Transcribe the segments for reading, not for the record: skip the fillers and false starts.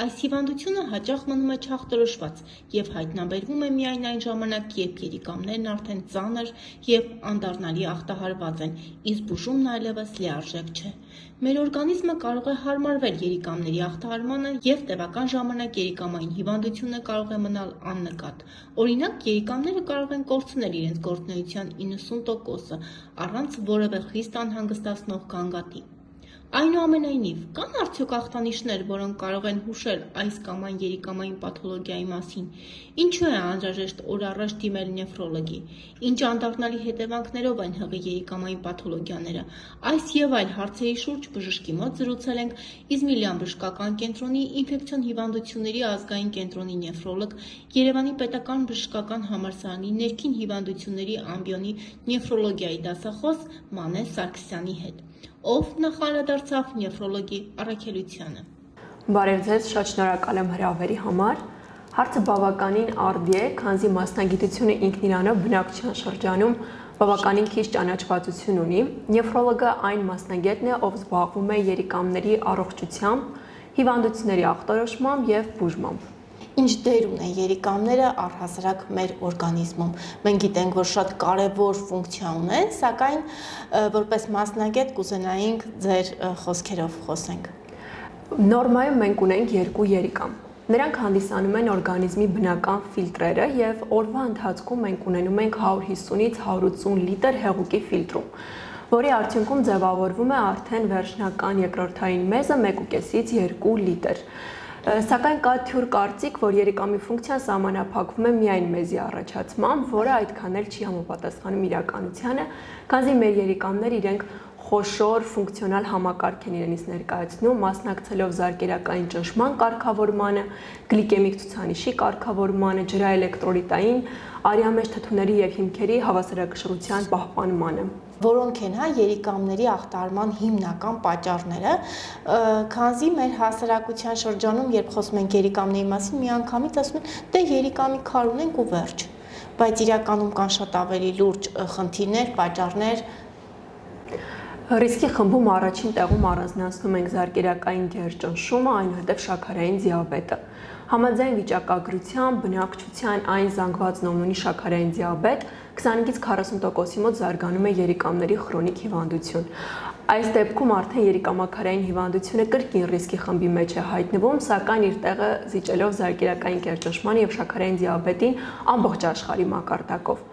Այս հիվանդությունը հաճախ մնում է չախտորոշված և հայտնաբերվում է միայն այն ժամանակ, երբ երիկամներն արդեն ծանր և անդառնալի ախտահարված են, իսկ բուժումն այլևս լիարժեք չէ։ Մեր օրգանիզմը կարող է հարմարվել երիկամների ախտահարմանը և տևական ժամանակ երիկամային հիվանդությունը կարող է մնալ աննկատ։ Օրինակ, երիկամները կարող են կորցնել իրենց գործունեության 90%-ը առանց որևէ խիստ անհանգստացնող գանգատի։ Այնուամենայնիվ, կան արդյոք ախտանիշներ, որոնք կարող են հուշել այս կամ այն երիկամային պաթոլոգիայի մասին, ինչու է անհրաժեշտ օր առաջ դիմել նեֆրոլոգի, ինչ անդառնալի հետևանքներով են հղի երիկամային պաթոլոգիաները, այս և այլ հարցերի շուրջ բժշկի մոտ զրուցել ենք Իզմիլյան բժշկական կենտրոնի ինֆեկցիոն հիվանդությունների ազգային կենտրոնի նեֆրոլոգ, Երևանի պետական բժշկական համալսարանի ներքին հիվանդությունների ամբիոնի նեֆրոլոգիայի դասախոս Մանե Սարգսյանի հետ, ով նախ նեֆրոլոգի առաքելությանը։ Բարև ձեզ, շատ շնորհակալ եմ հրավերի համար։ Հարցը բավականին արդի է, քանզի մասնագիտությունը ինքն իրանով բնակչության շրջանում բավականին քիչ ճանաչվածություն ունի։ Նեֆրոլոգը այն մասնագետն է, ով զբաղվում է երիկամների առողջությամբ, հիվանդությունների ախտորոշմամբ և բուժմամբ։ Ինչ դեր ունեն երիկամները առհասարակ մեր օրգանիզմում։ Մենք գիտենք, որ շատ կարևոր ֆունկցիա ունեն, սակայն որպես մասնագետ կուզենայինք ձեր խոսքերով խոսենք։ Նորմայում մենք ունենք երկու երիկամ։ Նրանք հանդիսանում են օրգանիզմի բնական ֆիլտրերը և օրվա ընթացքում մենք ունենում ենք 150-ից 180 լիտր հեղուկի ֆիլտրում, որի արդյունքում ձևավորվում է արդեն վերջնական երկրորդային մեզը 1,5-ից 2 լիտր։ Սակայն կա թյուր կարծիք, որ երիկամի ֆունկցիան սահմանափակվում է միայն մեզի առաջացմամբ, որը այդքան էլ չի համապատասխանում իրականությանը, քանզի մեր երիկամները իրենք խոշոր ֆունկցիոնալ համակարգ են իրենից ներկայացնում, մասնակցելով զարկերակային ճնշման կարգավորմանը, գլիկեմիկ ցուցանիշի կարգավորմանը, ջրաէլեկտրոլիտային, արյամեջ թթուների և հիմքերի հավասարակշռության պահպանմանը։ Որոնք են երիկամների ախտահարման հիմնական պատճառները, քանզի մեր հասարակության շրջանում, երբ խոսում ենք երիկամների մասին, միանգամից ասում են, դե երիկամի քար ունենք ու վերջ, բայց իրականում կան շատ ավելի լուրջ խնդիրներ, պատճառներ։ Ռիսկի խմբում առաջին տեղում առանձնացնում ենք զարկերակային գերճնշումը, այնուհետև շաքարային դիաբետը։ Համաձայն վիճակագրության, բնակչության այն զանգվածն, ով ունի շաքարային դիաբետ, 25-ից 40%-ի մոտ զարգանում է երիկամների խրոնիկ հիվանդություն։ Այս դեպքում արդեն երիկամաքարային հիվանդությունը կրկին ռիսկի խմբի մեջ է հայտնվում, սակայն իր տեղը զիջելով զարկերակային գերճնշման և շաքարային դիաբետին ամբողջ աշխարհի մակարդակով։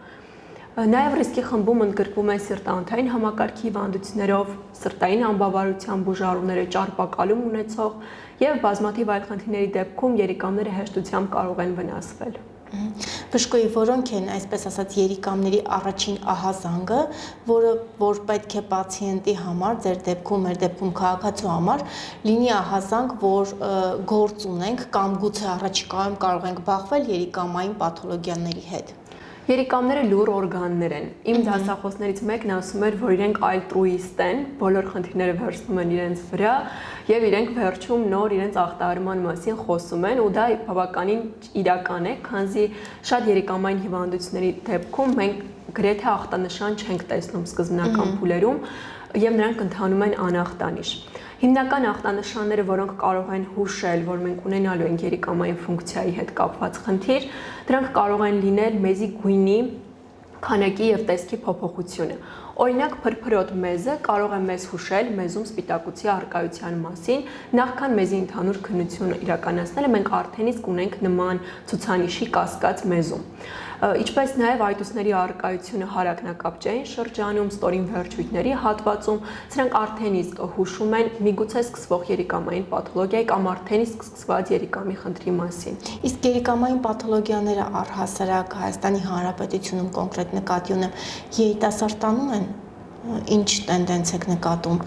Նաև ռիսկի խմբում ընդգրկվում են սրտանոթային համակարգի հիվանդություններով, սրտային անբավարարության բուժառուները, ճարպակալում ունեցող և բազմաթիվ այլ խնդիրների դեպքում երիկամները հեշտությամբ կարող են վնասվել։ Բժշկուհի, որոնք են, այսպես ասած, երիկամների առաջին ահազանգը, որ պետք է պացիենտի համար, ձեր դեպքում, մեր դեպքում քաղաքացու համար, լինի ահազանգ, որ գործ ունենք կամ գուցե առաջիկայում կարող ենք բախվել երիկամային պաթոլոգիաների հետ։ Երիկամները լուռ օրգաններ են։ Իմ դասախոսներից մեկն ասում էր, որ իրենք այլտրուիստ են, բոլոր խնդիրները վերցնում են իրենց վրա և իրենք վերջում նոր իրենց ախտահարման մասին խոսում են, ու դա բավականին իրական է, քանզի շատ երիկամային հիվանդությունների դեպքում մենք գրեթե ախտանշան չենք տեսնում սկզբնական փուլերում և նրանք ընթանում են անախտանիշ։ Հիմնական ախտանշանները, որոնք կարող են հուշել, որ մենք ունենալու ենք երիկամային ֆունկցիայի հետ կապված խնդիր, դրանք կարող են լինել մեզի գույնի, քանակի և տեսքի փոփոխությունը։ Օրինակ, փրփրոտ մեզը կարող է մեզ հուշել մեզում սպիտակուցի առկայության մասին, նախքան մեզի ընդհանուր քննություն իրականացնելը մենք արդեն իսկ ունենք նման ցուցանիշի կասկած մեզում։ Ինչպես նաև այտուսների առկայությունը հարակնակապճային շրջանում, ստորին վերջույթների հատվածում, սրանք արդեն իսկ հուշում են միգուցե սկսվող երիկամային պաթոլոգիայի կամ արդեն իսկ սկսված երիկամի խնդրի մասին։ Իսկ երիկամային պաթոլոգիաները առհասարակ Հայաստանի Հանրապետությունում կոնկրետ նկատի ունեմ, երիտասարդանում են, ինչ տենդենց եք նկատում,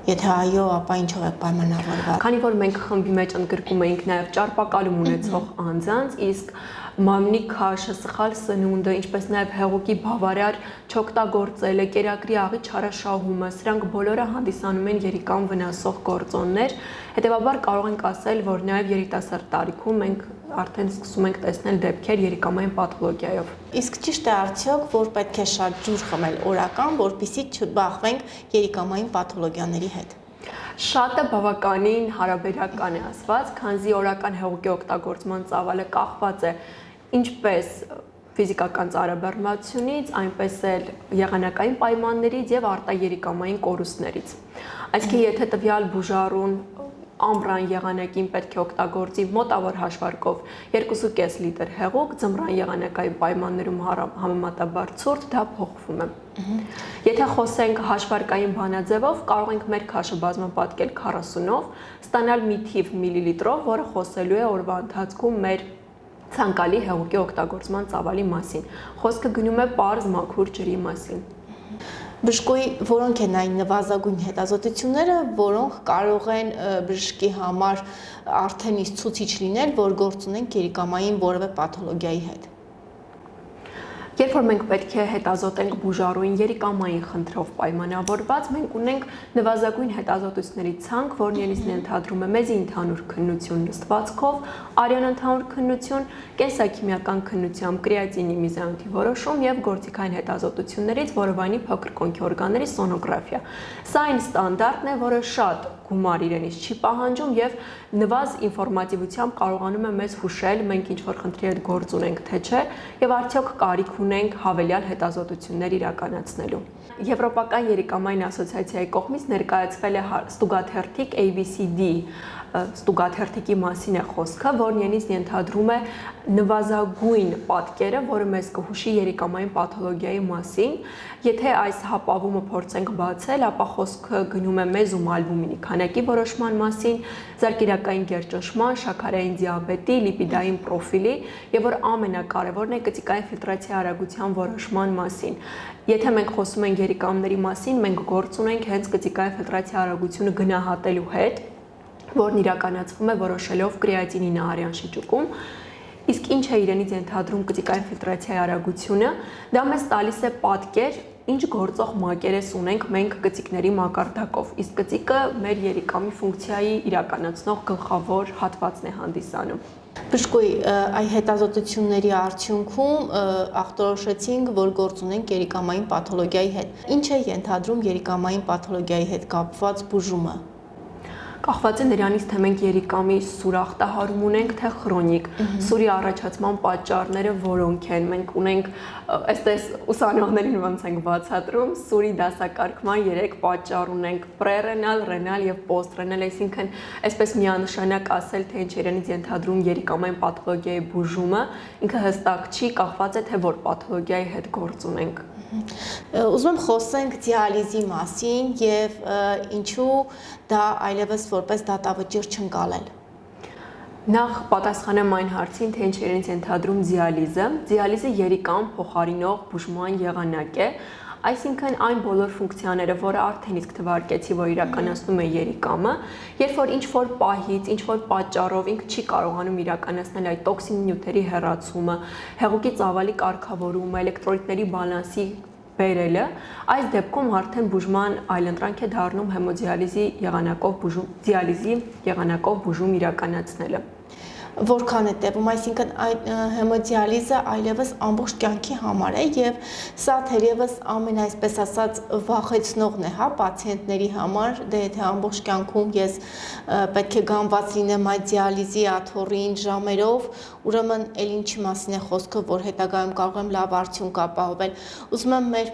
եթե այո, ապա ինչով եք պայմանավորված։ Քանի որ մենք խմբի մեջ ընդգրկում էինք նաև ճարպակալում ունեցող անձանց, իսկ մամնի քաշը, սխալ սնունդը, ինչպես նաև հեղուկի բավարար չօգտագործելը, կերակրի աղի չարաշահումը, սրանք բոլորը հանդիսանում են երիկամ վնասող գործոններ, հետևաբար կարող ենք ասել, որ նաև երիտասարդ տարիքում մենք արդեն սկսում ենք տեսնել դեպքեր երիկամային պաթոլոգիայով։ Իսկ ճիշտ է արդյոք, որ պետք է շատ ջուր խմել օրական, որպեսզի չբախվենք երիկամային պաթոլոգիաների հետ։ Շատը բավականին հարաբերական է ասված, քանզի օրական հեղուկի օգտագործման ծավալը կախված է ինչպես ֆիզիկական ծառաբեռնվածությունից, այնպես էլ եղանակային պայմաններից եւ արտաերիկամային կորուստներից։ Այսինքն, եթե տվյալ բուժառուն ամռան եղանակին պետք է օգտագործի մոտավոր հաշվարկով 2.5 լիտր հեղուկ, ձմռան եղանակային պայմաններում համեմատաբար ցուրտ, դա փոխվում է։ Եթե խոսենք հաշվարկային բանաձևով, կարող ենք մեր քաշը բազմապատկել 40-ով, ստանալ մի թիվ միլիլիտրով, որը խոսելու է օրվա ընթացքում մեր ցանկալի հեղուկի օգտագործման ծավալի մասին։ Խոսքը գնում է պարզ մաքուր ջրի մասին։ Բժշկուի որոնք են այն նվազագույն հետազոտությունները, որոնք կարող են բժշկի համար արդեն իսկ ցուցիչ լինել, որ գործ ունենք երիկամային որևէ պաթոլոգիայի հետ։ Երբ որ մենք պետք է հետազոտենք բուժառուին երիկամային խնդրով պայմանավորված, մենք ունենք նվազագույն հետազոտությունների ցանկ, որն ելույթն ընդհանրում է մեզի ընդհանուր քննություն նստվածքով, արյան ընդհանուր քննություն, կենսաքիմիական քննությամբ կրեատինի միզանոթի որոշում եւ գործիքային հետազոտություններից որովայնի փոքր կոնքի օրգանների սոնոգրաֆիա։ Սա այն ստանդարտն է, որը շատ գումար իրենից չի պահանջում եւ նվազ ինֆորմատիվությամբ կարողանում է մեզ հուշել, մենք ինչ որ խնդրի հետ գործ ունենք, թե չէ, եւ արդյոք կարիք ունենք հավելյալ հետազոտություններ իրականացնելու։ Եվրոպական երիկամային ասոցիացիայի կողմից ներկայացվել է ստուգաթերթիկ ABCD ստուգաթերթիկի մասին է խոսքը, որն ելից ենթադրում է նվազագույն պատկերը, որը մեզ կհուշի երիկամային պաթոլոգիայի մասին։ Եթե այս հապավումը փորձենք բացել, ապա խոսքը գնում է մեզում ալբումինի քանակի որոշման մասին, զարկերակային գերճնշման, շաքարային դիաբետի, լիպիդային պրոֆիլի եւ որ ամենակարևորն է կծիկային ֆիլտրացիայի արագության որոշման մասին։ Եթե մենք խոսում ենք երիկամների մասին, մենք գործ ունենք հենց կծիկային ֆիլտրացիայի արագությունը գնահատելու հետ, որն իրականացվում է որոշելով կրեատինի նահարյան շիճուկում, իսկ ինչ է իրենից ենթադրում կծիկային ֆիլտրացիայի արագությունը, դա մեզ տալիս է պատկեր, ինչ գործող մակերես ունենք մենք կծիկների մակարդակով, իսկ կծիկը մեր երիկամի ֆունկցիայի իրականացնող գլխավոր հատվածն է հանդիսանում։ Բժշկուի այ հետազոտությունների արդյունքում ախտորոշեցինք, որ գործ ունենք երիկամային պաթոլոգիայի հետ։ Ինչ է ենթադրում երիկամային պաթոլոգիայի հետ կապված բուժումը։ Կախված է նրանից, թե մենք երիկամի սուր ախտահարում ունենք, թե քրոնիկ։ Սուրի առաջացման պատճառները որոնք են։ Մենք ունենք, այսպես ուսանողներին ոնց ենք բացատրում, սուրի դասակարգման 3 պատճառ ունենք՝ պրերենալ, ռենալ եւ պոստռենալ, այսինքն այսպես միանշանակ ասել, թե ինչ իրենից ենթադրում երիկամային պաթոլոգիայի բուժումը, ինքը հստակ չի, կախված է թե որ պաթոլոգիայի հետ գործ ունենք։ Ուզում եմ խոսենք դիալիզի մասին եւ ինչու դա այլևս որպես դատավճիռ չընկալել։ Նախ պատասխանեմ այն հարցին, թե ինչ իրենց ենթադրում դիալիզը։ Դիալիզը երիկամ փոխարինող բուժման եղանակ է, այսինքն այն բոլոր ֆունկցիաները, որը արդեն իսկ թվարկեցի, որ իրականացնում է երիկամը, երբ որ ինչ-որ պահից, ինչ-որ պատճառով ինքը չի կարողանում իրականացնել այդ տոքսին նյութերի հեռացումը, հեղուկի ծավալի կարգավորումը, էլեկտրոլիտների բալանսի բերելը, այս դեպքում արդեն բուժման այլընտրանք է դառնում հեմոդիալիզի եղանակով բուժում իրականացնելը։ Որքան է տևում, այսինքն հեմոդիալիզը այլևս ամբողջ կյանքի համար է եւ սա թերևս ամեն այսպես ասած վախեցնողն է, հա, պացիենտների համար, դե եթե ամբողջ կյանքում ես պետք է գանված լինեմ այդ դիալիզի աթոռին ժամերով, ուրեմն էլ ինչի մասին է խոսքը, որ հետագայում կարող եմ լավ արդյունք ապահովել։ Ուզում եմ մեր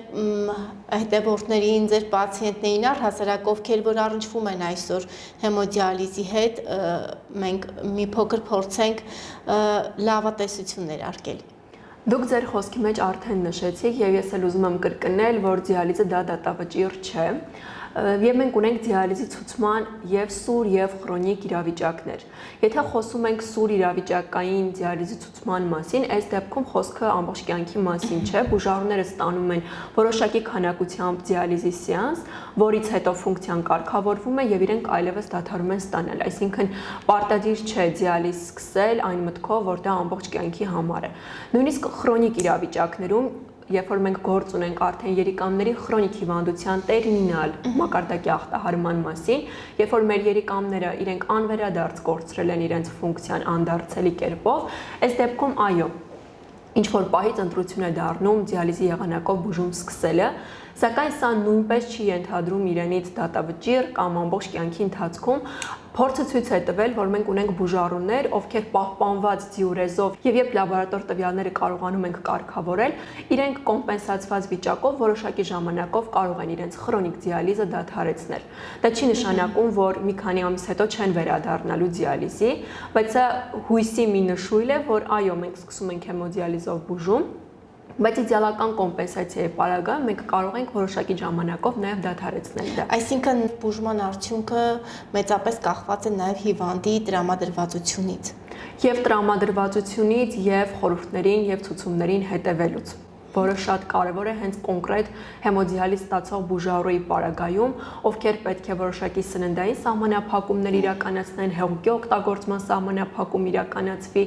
հետևորդներին, ձեր պացիենտներին առհասարակ ովքեր որ առնչվում են այսօր հեմոդիալիզի հետ, մենք մի փոքր փորձենք լավատեսություններ արկել։ Դուք ձեր խոսքի մեջ արդեն նշեցիք եւ ես էլ ուզում եմ կրկնել, որ դիալիզը դա դատավճիռ չէ։ Եվ մենք ունենք դիալիզի ցուցման եւ սուր եւ քրոնիկ իրավիճակներ։ Եթե խոսում ենք սուր իրավիճակային դիալիզի ցուցման մասին, այս դեպքում խոսքը ամբողջ կյանքի մասին չէ, բուժառուները ստանում են որոշակի քանակությամբ դիալիզի սեանս, որից հետո ֆունկցիան կարգավորվում է եւ իրենք այլևս դադարում են ստանալ, այսինքն պարտադիր չէ դիալիզ սկսել այն մտքով, որ դա ամբողջ կյանքի համար է։ Նույնիսկ քրոնիկ իրավիճակներում երբ որ մենք գործ ունենք արդեն երիկամների քրոնիկ հիվանդության տերմինալ մակարդակի ախտահարման մասին, երբ որ մեր երիկամները իրենք անվերադարձ կորցրել են իրենց ֆունկցիան անդարձելի կերպով, այս դեպքում այո, ինչ որ պահից ընտրություն է դառնում դիալիզի եղանակով բուժում սկսելը, սակայն սա նույնպես չի ենթադրում իրենից դատավճիռ կամ ամբողջ կյանքի ընթացքում փորձը ցույց է տվել, որ մենք ունենք բուժառուներ, ովքեր պահպանված դիուրեզով եւ երբ լաբորատոր տվյալները կարողանում ենք կարգավորել, իրենք կոմպենսացված վիճակով որոշակի ժամանակով կարող են իրենց խրոնիկ դիալիզը դադարեցնել։ Դա չի նշանակում, որ մի քանի ամիս հետո չեն վերադառնալու դիալիզի, բայց սա հույսի մի նշույլ է, որ այո, մենք սկսում ենք հեմոդիալիզով բուժում, բայց իդեալական կոմպենսացիայի պարագայում մենք կարող ենք որոշակի ժամանակով նաև դադարեցնել դա։ Այսինքն բուժման արդյունքը մեծապես կախված է նաև հիվանդի տրամադրվածությունից։ Եվ տրամադրվածությունից, եւ խորհուրդներին, եւ ցուցումներին հետևելուց, որը շատ կարևոր է հենց կոնկրետ հեմոդիալիզ ստացող բուժառուի պարագայում, ովքեր պետք է որոշակի սննդային սահմանափակումներ իրականացնեն, հեղուկի օգտագործման սահմանափակում իրականացվի։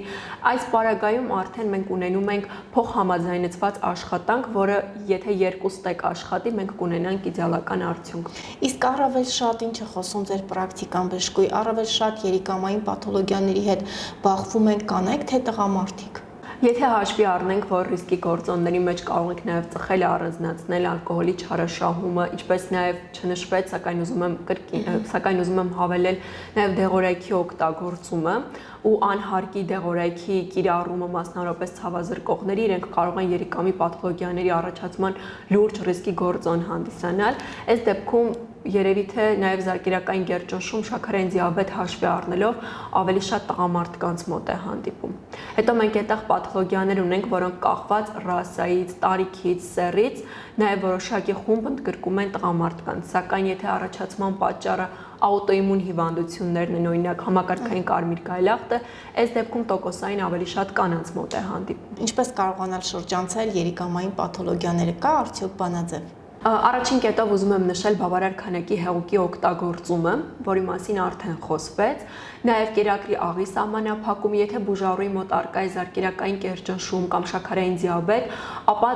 Այս պարագայում արդեն մենք ունենում ենք փոխհամաձայնեցված աշխատանք, որը եթե 2 ստեկ աշխատի, մենք կունենանք իդեալական արդյունք։ Իսկ առավել շատ ինչ է խոսում ձեր պրակտիկան բժշկուի, առավել շատ երիկամային պաթոլոգիաների հետ բախվում են կանայք թե տղամարդիկ։ Եթե հաշվի առնենք, որ ռիսկի գործոնների մեջ կարող ենք նաև ծխելը առանձնացնել, ալկոհոլի չարաշահումը, ինչպես նաև չնշվեց, սակայն ուզում եմ հավելել նաև դեղորայքի օգտագործումը ու անհարկի դեղորայքի կիրառումը մասնավորապես ցավազրկողների, իրենք կարող են երիկամի պաթոլոգիաների առաջացման լուրջ ռիսկի գործոն հանդիսանալ։ Այս դեպքում երևի թե նաև զարկերակային գերճնշում, շաքարային դիաբետ հաշվի առնելով ավելի շատ տղամարդկանց մոտ է հանդիպում։ Հետո մենք այդտեղ պաթոլոգիաներ ունենք, որոնք կախված ռասայից, տարիքից, սեռից, նաև որոշակի խումբ ընդգրկում են տղամարդկանց, սակայն եթե առաջացման պատճառը աուտոիմուն հիվանդություններն են, օրինակ համակարգային կարմիր գայլախտը, այս դեպքում տոկոսային ավելի շատ կանանց մոտ է հանդիպում։ Ինչպես կարողանալ շրջանցել երիկամային պաթոլոգիաները, կա արդյոք բանաձև։ Առաջին կետով ուզում եմ նշել բավարար քանակի հեղուկի օգտագործումը, որի մասին արդեն խոսվեց, նաև կերակրի աղի սահմանափակում, եթե բուժառուի մոտ առկա է զարկերակային կերճնշում կամ շաքարային դիաբետ, ապա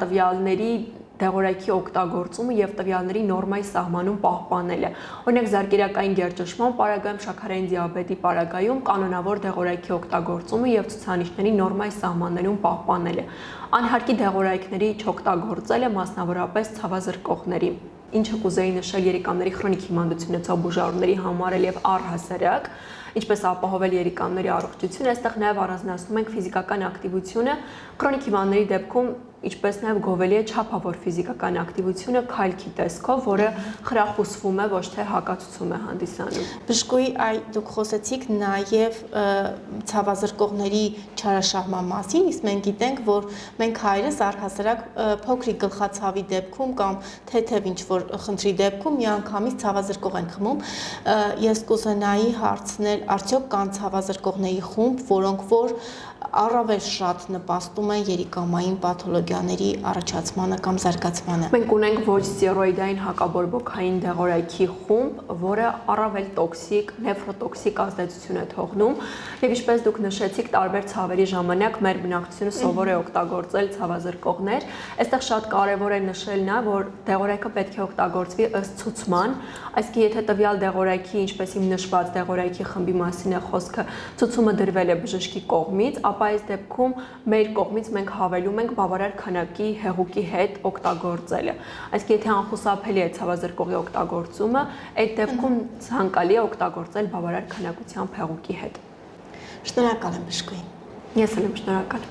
տվյալների դեղորայքի օգտագործումը եւ տվյալների նորմայի սահմանում պահպանելը։ Օրինակ զարկերակային գերճնշման պարագայում, շաքարային դիաբետի պարագայում կանոնավոր դեղորայքի օգտագործումը եւ ցուցանիշների նորմայի սահմաններում պահպանելը։ Անհարկի դեղորայքների չօգտագործելը մասնավորապես ցավազրկողների, ինչը կուզեի նշել երիկամների խրոնիկ հիվանդություն ունեցող բուժառուների համար եւ առհասարակ, ինչպես ապահովել երիկամների առողջությունը, այստեղ նաև առանձնացնում ենք ֆիզիկական ակտիվությունը, խրոնիկ հիվանդների դեպքում ինչպես նաև գովելի է չափավոր ֆիզիկական ակտիվությունը քայլքի տեսքով, որը խրախուսվում է, ոչ թե հակացուցում է հանդիսանում։ Բժշկուի դուք խոսեցիք նաև ցավազրկողների չարաշահման մասին, իսկ մենք գիտենք, որ մենք հայրս առհասարակ փոքրիկ գլխացավի դեպքում կամ թեթև ինչ-որ խնդրի դեպքում միանգամից ցավազրկող ենք խմում։ Ես կուզենայի հարցնել, արդյոք կան ցավազրկողների խումբ, որոնք որ առավել շատ նպաստում են երիկամային պաթոլոգիաների առաջացմանը կամ զարգացմանը։ Մենք ունենք ոչ ստերոիդային հակաբորբոքային դեղորայքի խումբ, որը առավել տոքսիկ, նեֆրոտոքսիկ ազդեցություն է թողնում, եւ ինչպես դուք նշեցիք, տարբեր ցավերի ժամանակ մեր բնակչությունը սովոր է օգտագործել ցավազրկողներ։ Այստեղ շատ կարեւոր է նշել նա, որ դեղորայքը պետք է օգտագործվի ըստ ցուցման, այսինքն եթե տվյալ դեղորայքի, ինչպես իմ նշված դեղորայքի խմբի մասին է խոսքը, ցուցումը դրվել է բժշկի կողմից, ապա այս դեպքում մեր կողմից մենք հավելում ենք բավարար քանակի հեղուկի հետ օգտագործելը։ Այսինքն եթե անխուսափելի է ցավազրկողի օգտագործումը, այդ դեպքում ցանկալի է օգտագործել բավարար քանակությամբ հեղուկի հետ։ Շնորհակալ եմ բժշկուին։ Ես էլ եմ շնորհակալ։